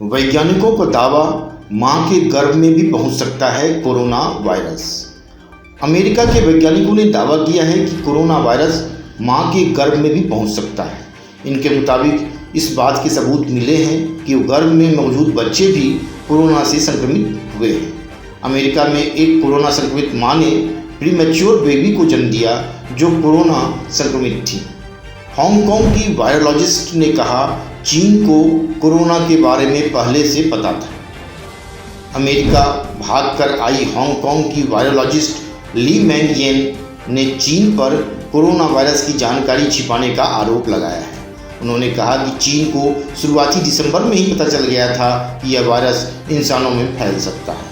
वैज्ञानिकों का दावा, मां के गर्भ में भी पहुंच सकता है कोरोना वायरस। अमेरिका के वैज्ञानिकों ने दावा किया है कि कोरोना वायरस मां के गर्भ में भी पहुंच सकता है। इनके मुताबिक इस बात के सबूत मिले हैं कि गर्भ में मौजूद बच्चे भी कोरोना से संक्रमित हुए हैं। अमेरिका में एक कोरोना संक्रमित मां ने प्रीमैच्योर बेबी को जन्म दिया जो कोरोना संक्रमित थी। हांगकांग की वायरोलॉजिस्ट ने कहा, चीन को कोरोना के बारे में पहले से पता था। अमेरिका भागकर आई हांगकांग की वायरोलॉजिस्ट ली मैंगयेन ने चीन पर कोरोना वायरस की जानकारी छिपाने का आरोप लगाया है। उन्होंने कहा कि चीन को शुरुआती दिसंबर में ही पता चल गया था कि यह वायरस इंसानों में फैल सकता है।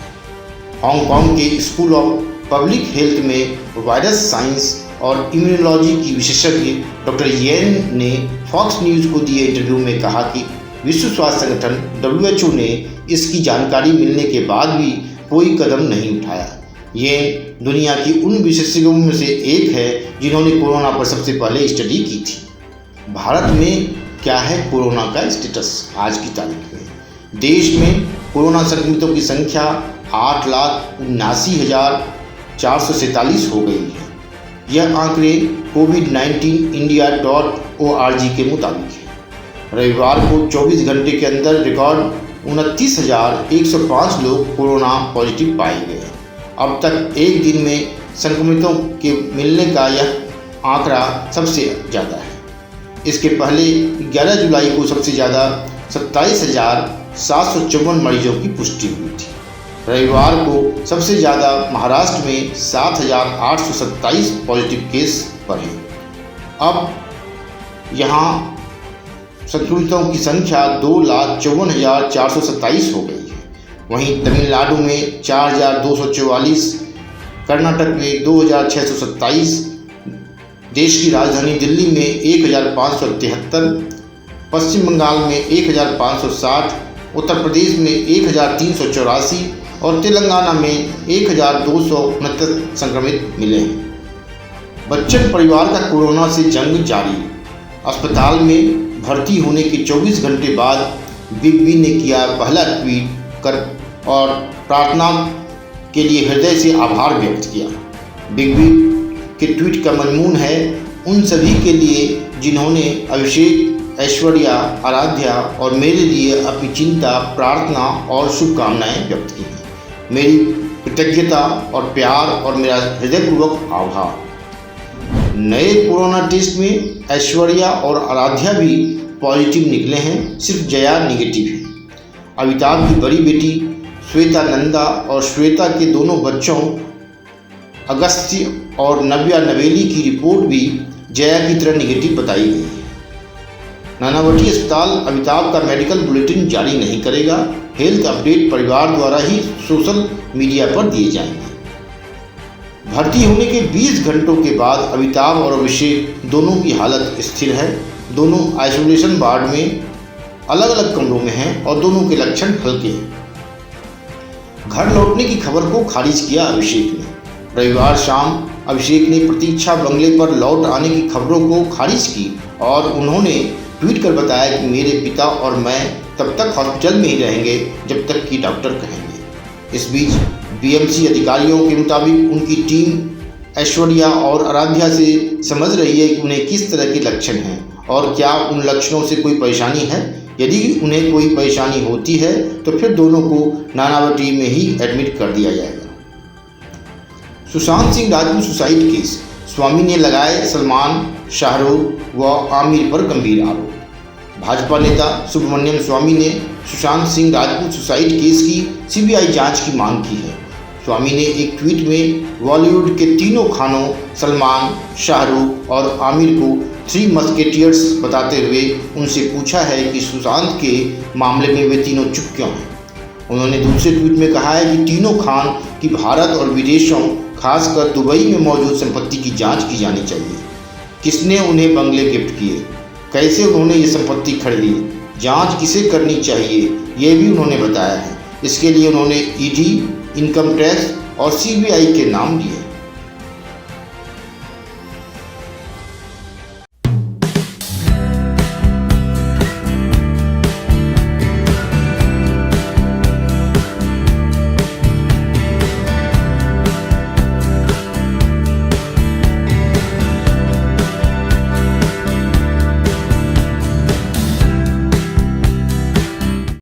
हांगकांग के स्कूल ऑफ पब्लिक हेल्थ में वायरस साइंस और इम्यूनोलॉजी की विशेषज्ञ डॉक्टर येन ने फॉक्स न्यूज़ को दिए इंटरव्यू में कहा कि विश्व स्वास्थ्य संगठन WHO ने इसकी जानकारी मिलने के बाद भी कोई कदम नहीं उठाया। ये दुनिया की उन विशेषज्ञों में से एक है जिन्होंने कोरोना पर सबसे पहले स्टडी की थी। भारत में क्या है कोरोना का स्टेटस आज की तारीख में? देश में कोरोना संक्रमितों की संख्या 8,79,447 हो गई है। यह आंकड़े covid19india.org के मुताबिक है। रविवार को 24 घंटे के अंदर रिकॉर्ड 29,105 लोग कोरोना पॉजिटिव पाए गए। अब तक एक दिन में संक्रमितों के मिलने का यह आंकड़ा सबसे ज़्यादा है। इसके पहले 11 जुलाई को सबसे ज़्यादा 27,754 मरीजों की पुष्टि हुई थी। रविवार को सबसे ज़्यादा महाराष्ट्र में 7,827 पॉजिटिव केस बढ़े। अब यहाँ संक्रमितों की संख्या 2,54,427 हो गई है। वहीं तमिलनाडु में 4,244, कर्नाटक में 2,627, देश की राजधानी दिल्ली में 1,573, पश्चिम बंगाल में 1,560, उत्तर प्रदेश में 1,384 और तेलंगाना में 1,269 संक्रमित मिले हैं। बच्चन परिवार का कोरोना से जंग जारी। अस्पताल में भर्ती होने के 24 घंटे बाद बिग बी ने किया पहला ट्वीट कर और प्रार्थना के लिए हृदय से आभार व्यक्त किया। बिग बी के ट्वीट का मजमून है, उन सभी के लिए जिन्होंने अभिषेक, ऐश्वर्या, आराध्या और मेरे लिए अपनी चिंता, प्रार्थना और शुभकामनाएं व्यक्त की हैं। मेरी कृतज्ञता और प्यार और मेरा हृदयपूर्वक आभार। नए कोरोना टेस्ट में ऐश्वर्या और आराध्या भी पॉजिटिव निकले हैं, सिर्फ जया निगेटिव है। अमिताभ की बड़ी बेटी श्वेता नंदा और श्वेता के दोनों बच्चों अगस्त्य और नव्या नवेली की रिपोर्ट भी जया की तरह निगेटिव बताई गई है। नानावटी अस्पताल अमिताभ का मेडिकल बुलेटिन जारी नहीं करेगा। हेल्थ अपडेट परिवार द्वारा ही सोशल मीडिया पर दिए जाएंगे। भर्ती होने के 20 घंटों के बाद अमिताभ और अभिषेक दोनों की हालत स्थिर है। दोनों आइसोलेशन वार्ड में अलग अलग कमरों में हैं और दोनों के लक्षण हल्के हैं। घर लौटने की खबर को खारिज किया अभिषेक ने। रविवार शाम अभिषेक ने प्रतीक्षा बंगले पर लौट आने की खबरों को खारिज की और उन्होंने ट्वीट कर बताया कि मेरे पिता और मैं तब तक हॉस्पिटल में ही रहेंगे जब तक कि डॉक्टर कहेंगे। इस बीच BMC अधिकारियों के मुताबिक उनकी टीम ऐश्वर्या और आराध्या से समझ रही है कि उन्हें किस तरह के लक्षण हैं और क्या उन लक्षणों से कोई परेशानी है। यदि उन्हें कोई परेशानी होती है तो फिर दोनों को नानावटी में ही एडमिट कर दिया जाएगा। सुशांत सिंह राजपूत सुसाइड केस, स्वामी ने लगाए सलमान, शाहरुख व आमिर पर गंभीर आरोप। भाजपा नेता सुब्रमण्यम स्वामी ने सुशांत सिंह राजपूत सुसाइड केस की CBI जांच की मांग की है। स्वामी ने एक ट्वीट में बॉलीवुड के तीनों खानों सलमान, शाहरुख और आमिर को 3 मस्केटियर्स बताते हुए उनसे पूछा है कि सुशांत के मामले में वे तीनों चुप क्यों हैं। उन्होंने दूसरे ट्वीट में कहा है कि तीनों खान की भारत और विदेशों, खासकर दुबई में मौजूद संपत्ति की जांच की जानी चाहिए। किसने उन्हें बंगले गिफ्ट किए, कैसे उन्होंने ये संपत्ति खरीदी, जांच किसे करनी चाहिए, ये भी उन्होंने बताया है। इसके लिए उन्होंने ED, इनकम टैक्स और CBI के नाम लिए।